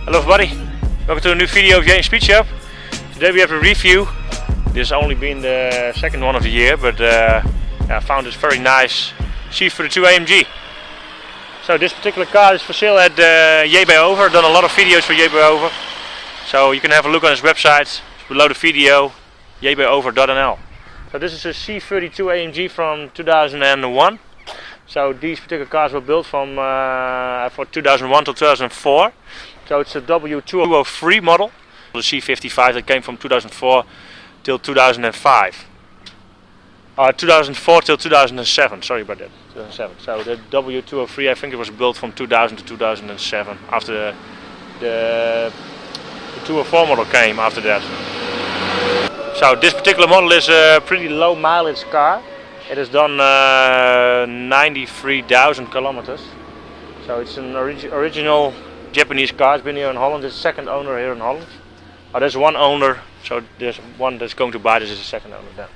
Hello everybody, welcome to a new video of JMSpeedshop. Today we have a review. This has only been the second one of the year, but I found this very nice C32 AMG. So this particular car is for sale at JB Over. I've done a lot of videos for JB Over, so you can have a look on his website. It's below the video, jbover.nl. So this is a C32 AMG from 2001. So these particular cars were built from for 2001 to 2004. So it's a W203 model. The C55 that came from 2004 till 2005. 2004 till 2007, sorry about that, 2007. So the W203, I think it was built from 2000 to 2007. After the 204 model came after that. So this particular model is a pretty low mileage car. It has done 93,000 kilometers. So it's an original Japanese car. It's been here in Holland. It's the second owner here in Holland. There's one owner, so there's one that's going to buy this is the second owner then.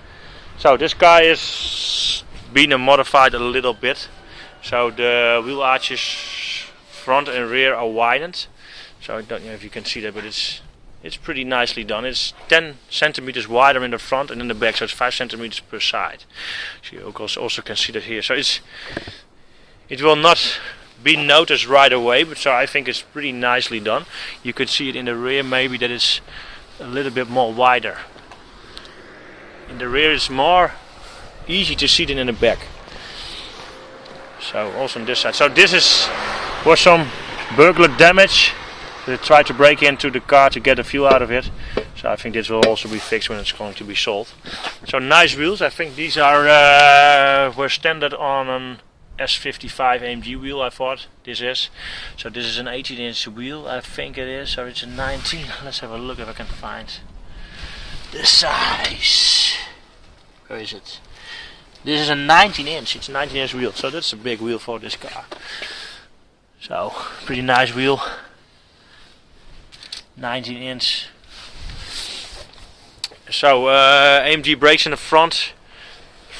So this car is being modified a little bit. So the wheel arches front and rear are widened. So I don't know if you can see that, but it's pretty nicely done. It's 10 centimeters wider in the front and in the back, so it's 5 centimeters per side. So you also can see that here. So it will not be noticed right away, but so I think it's pretty nicely done. You could see it in the rear maybe that it's a little bit more wider. In the rear it's more easy to see than in the back. So also on this side. So this was some burglar damage. They tried to break into the car to get the fuel out of it. So I think this will also be fixed when it's going to be sold. So nice wheels. I think these were standard on an C55 AMG wheel, I thought this is. So this is an 18-inch wheel, I think it is, or it's a 19. Let's have a look if I can find the size. Where is it? This is a 19-inch. It's a 19-inch wheel, so that's a big wheel for this car. So pretty nice wheel. 19-inch. So AMG brakes in the front.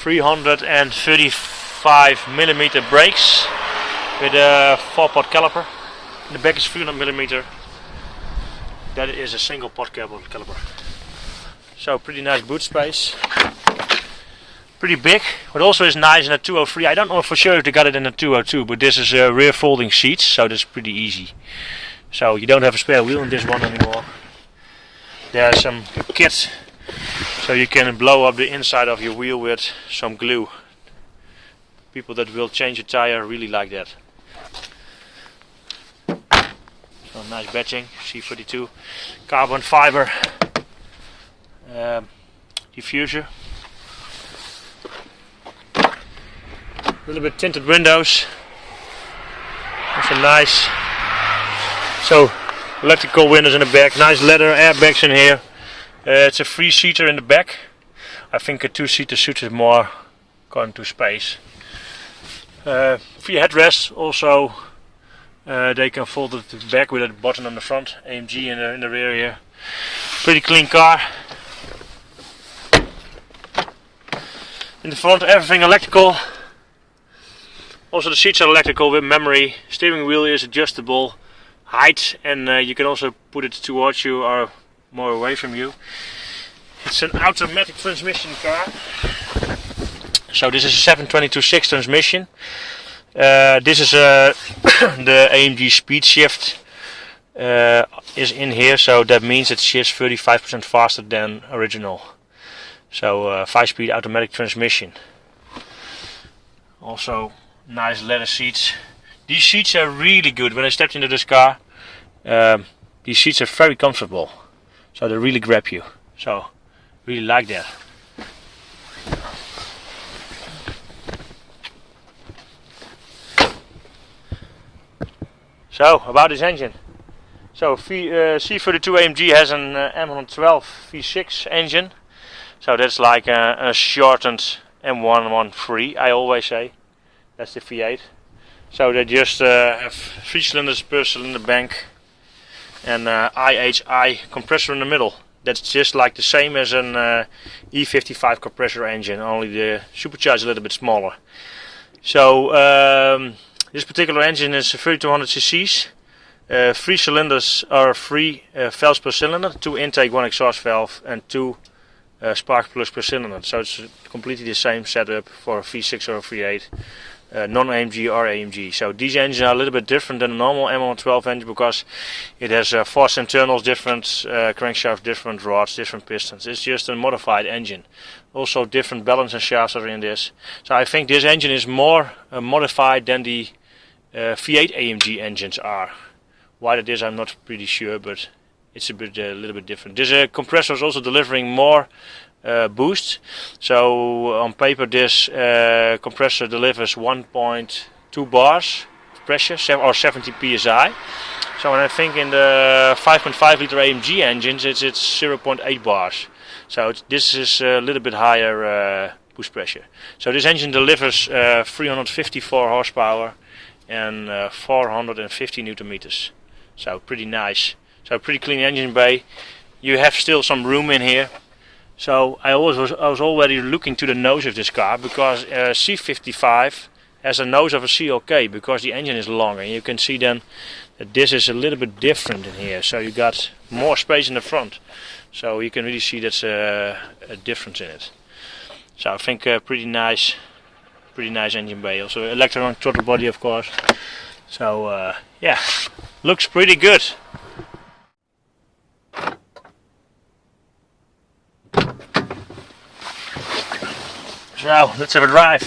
335mm brakes with a 4-pot caliper. In the back is 300mm. That is a single pot caliper. So pretty nice boot space. Pretty big. What also is nice in a 203. I don't know for sure if they got it in a 202, but this is rear folding seats, so that's pretty easy. So you don't have a spare wheel in this one anymore. There's some kit, so you can blow up the inside of your wheel with some glue. People that will change a tire really like that. So nice batching, C32, carbon fiber diffuser. A little bit tinted windows. Also nice. So electrical windows in the back. Nice leather airbags in here. It's a 3-seater in the back. I think a 2-seater suits it more according to space. 3 headrests also. They can fold it to the back with a button on the front. AMG in the rear here. Pretty clean car. In the front everything electrical. Also the seats are electrical with memory. Steering wheel is adjustable height, and you can also put it towards you or more away from you. It's an automatic transmission car. So this is a 722/6 transmission. This is the AMG speed shift is in here, so that means it shifts 35% faster than original. So 5-speed automatic transmission. Also nice leather seats. These seats are really good. When I stepped into this car, these seats are very comfortable. So they really grab you. So really like that. So about this engine. So C32 AMG has an M112 V6 engine. So that's like a shortened M113, I always say. That's the V8. So they just have 3 cylinders per cylinder bank and IHI compressor in the middle. That's just like the same as an E55 compressor engine, only the supercharger is a little bit smaller. So this particular engine is 3200 cc's. 3 cylinders are 3 valves per cylinder, 2 intake, 1 exhaust valve, and 2 spark plugs per cylinder. So it's completely the same setup for a V6 or a V8, non-AMG or AMG. So these engines are a little bit different than a normal M112 engine because it has forced internals, different crankshaft, different rods, different pistons. It's just a modified engine. Also different balance and shafts are in this. So I think this engine is more modified than the V8 AMG engines are. Why that is, I'm not pretty sure, but it's a little bit different. This compressor is also delivering more boost. So on paper this compressor delivers 1.2 bars of pressure or 70 psi. So when I think in the 5.5 liter AMG engines it's 0.8 bars. So this is a little bit higher boost pressure. So this engine delivers 354 horsepower and 450 newton meters. So pretty nice. So pretty clean engine bay. You have still some room in here. So I was already looking to the nose of this car because C55 has a nose of a CLK because the engine is longer. And you can see then that this is a little bit different in here. So you got more space in the front. So you can really see that's a difference in it. So I think pretty nice engine bay. Also electronic throttle body, of course. So yeah, looks pretty good. So let's have a drive.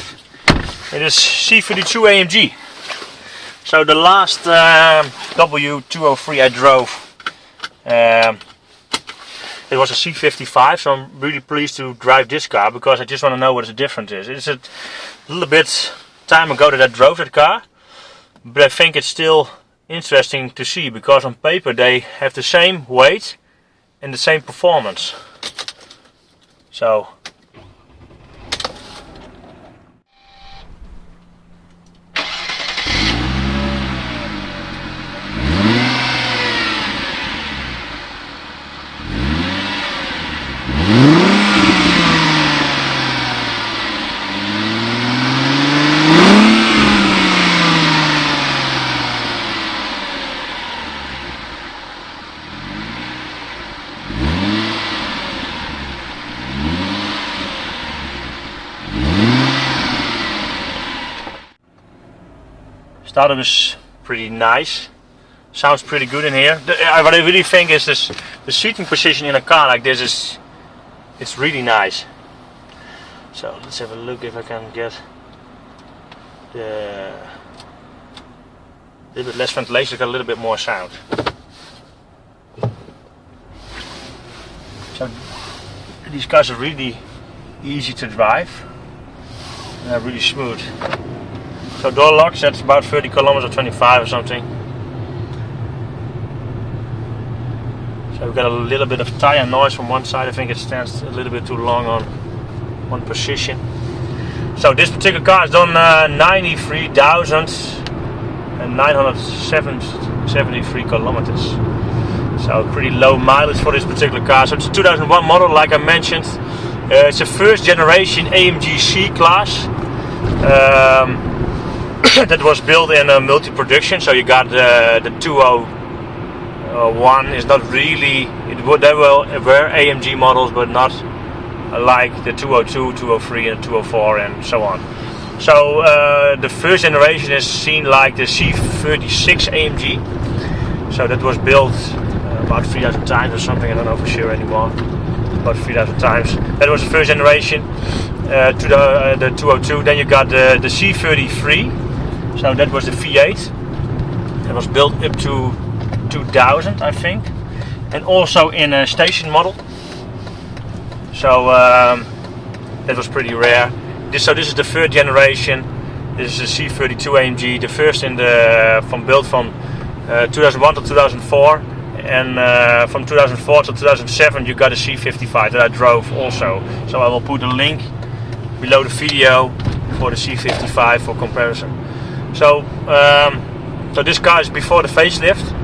It is C32 AMG. So the last W203 I drove, it was a C55, so I'm really pleased to drive this car because I just want to know what the difference is. It's a little bit time ago that I drove that car, but I think it's still interesting to see because on paper they have the same weight and the same performance. So startup is pretty nice. Sounds pretty good in here. What I really think is this: the seating position in a car like this it's really nice. So let's have a look if I can get the little bit less ventilation, got a little bit more sound. So these cars are really easy to drive. They're really smooth. So door locks, that's about 30 kilometers or 25 or something. So we've got a little bit of tire noise from one side. I think it stands a little bit too long on one position. So this particular car has done 93,973 kilometers. So pretty low mileage for this particular car. So it's a 2001 model, like I mentioned. It's a first generation AMG C-klasse. That was built in a multi-production, so you got the 201 is not really, they were AMG models, but not like the 202, 203 and 204 and so on. So the first generation is seen like the C36 AMG. So that was built about 3,000 times or something, I don't know for sure anymore. About 3,000 times. That was the first generation to the 202. Then you got the C33. So that was the V8. It was built up to 2000, I think. And also in a station model. So that was pretty rare. So this is the third generation. This is the C32 AMG, the first built from 2001 to 2004, and from 2004 to 2007 you got a C55 that I drove also. So I will put a link below the video for the C55 for comparison. So so this car is before the facelift.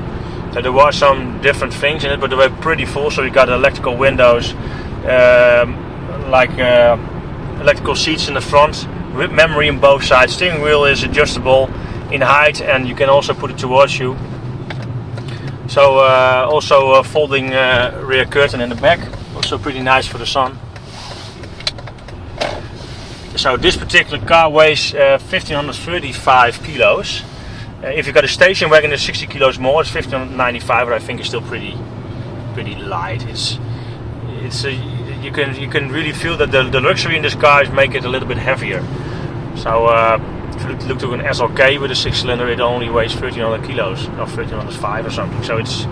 So there were some different things in it, but they were pretty full. So you got electrical windows, electrical seats in the front, with memory on both sides. Steering wheel is adjustable in height, and you can also put it towards you. So also a folding rear curtain in the back, also pretty nice for the sun. So this particular car weighs 1535 kilos. If you got a station wagon, it's 60 kilos more. It's 1595, but I think it's still pretty light. You can really feel that the luxury in this car is make it a little bit heavier. So if you look to an SLK with a 6-cylinder, it only weighs 1300 kilos, or 1305 or something. So it's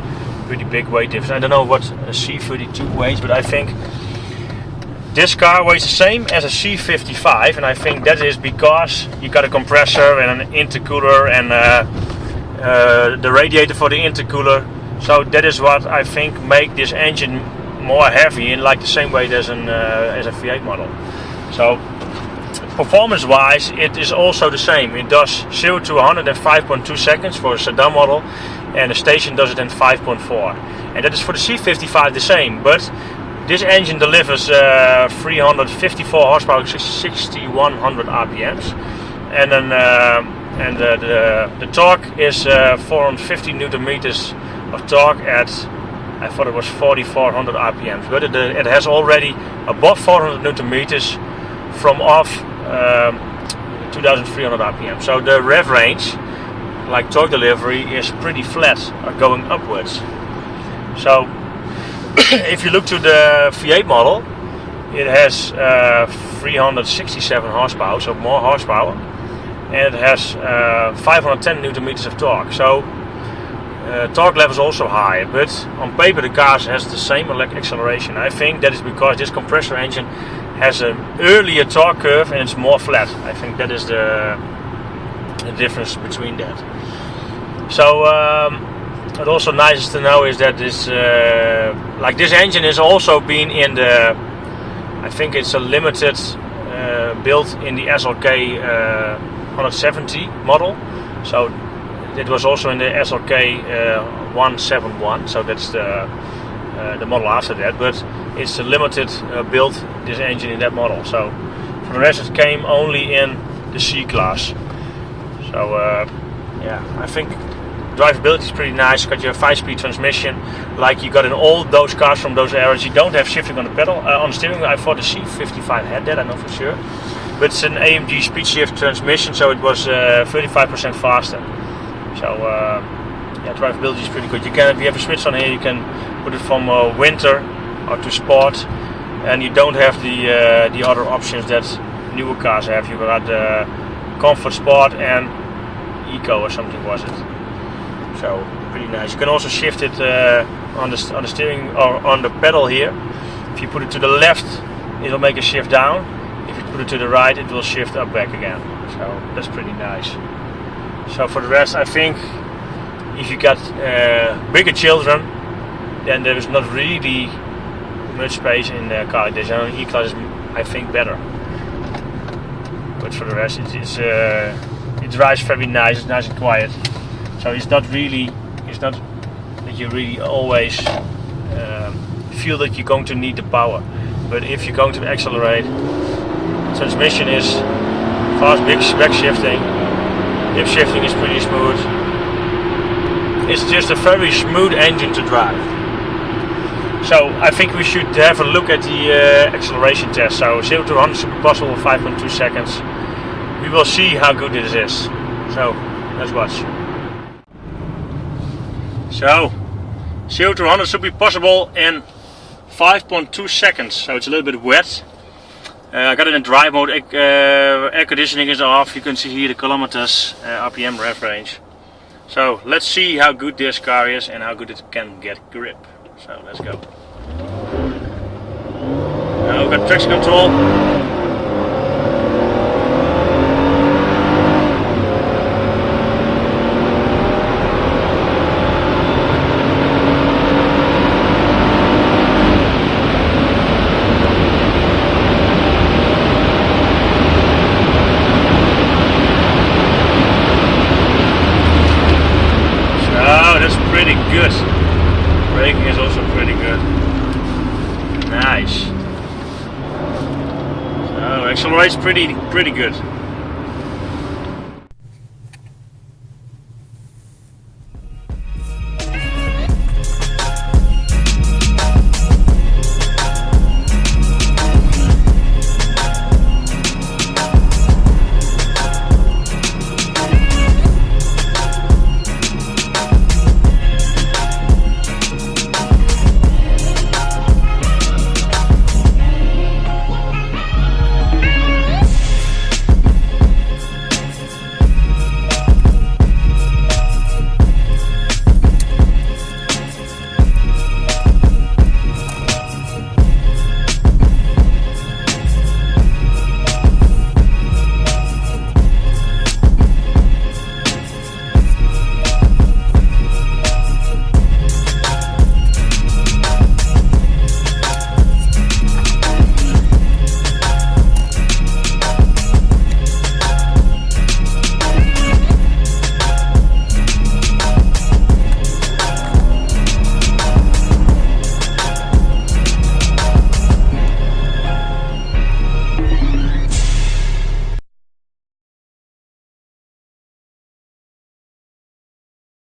pretty big weight difference. I don't know what a C32 weighs, but I think this car weighs the same as a C55, and I think that is because you got a compressor and an intercooler and the radiator for the intercooler. So that is what I think make this engine more heavy in like the same way as a V8 model. So performance wise it is also the same. It does 0 to 100 in 5.2 seconds for a sedan model, and the station does it in 5.4, and that is for the C55 the same, but this engine delivers 354 horsepower, 6100 RPMs, and then the torque is 450 Newton meters of torque at, I thought it was 4400 RPMs, but it has already above 400 Newton meters from off 2300 RPM. So the rev range, like torque delivery, is pretty flat, going upwards. So if you look to the V8 model, it has 367 horsepower, so more horsepower, and it has 510 Newton meters of torque. So torque level is also high, but on paper the car has the same acceleration. I think that is because this compressor engine has an earlier torque curve and it's more flat. I think that is the difference between that. So what also nice to know is that this this engine is also been in the, I think it's a limited built in the SLK 170 model. So it was also in the SLK 171, so that's the model after that, but it's a limited build, this engine in that model. So for the rest it came only in the C-klasse. So yeah, I think drivability is pretty nice. Got your 5-speed transmission like you got in all those cars from those eras. You don't have shifting on the pedal, on the steering wheel. I thought the C55 had that, I know for sure, but it's an AMG speed shift transmission, so it was 35% faster. So yeah, drivability is pretty good. If you have a switch on here, you can put it from winter or to sport, and you don't have the other options that newer cars have. You got the comfort, sport, and eco or something was it. So pretty nice. You can also shift it on the steering or on the pedal here. If you put it to the left, it'll make a shift down. If you put it to the right, it will shift up back again. So that's pretty nice. So for the rest, I think if you got bigger children, then there is not really much space in the car. The E-klasse is, I think, better. But for the rest, it drives very nice. It's nice and quiet. So it's not that you really always feel that you're going to need the power. But if you're going to accelerate, transmission is fast, back shifting. Hip shifting is pretty smooth. It's just a very smooth engine to drive. So I think we should have a look at the acceleration test. So 0 to 100 should be possible in 5.2 seconds. We will see how good this is. So let's watch. So 0 to 100 should be possible in 5.2 seconds. So it's a little bit wet. I got it in drive mode. Air conditioning is off. You can see here the kilometers, RPM rev range. So let's see how good this car is and how good it can get grip. So let's go. Now we've got traction control. So that's pretty good. Braking is also pretty good. Nice. So accelerates pretty good.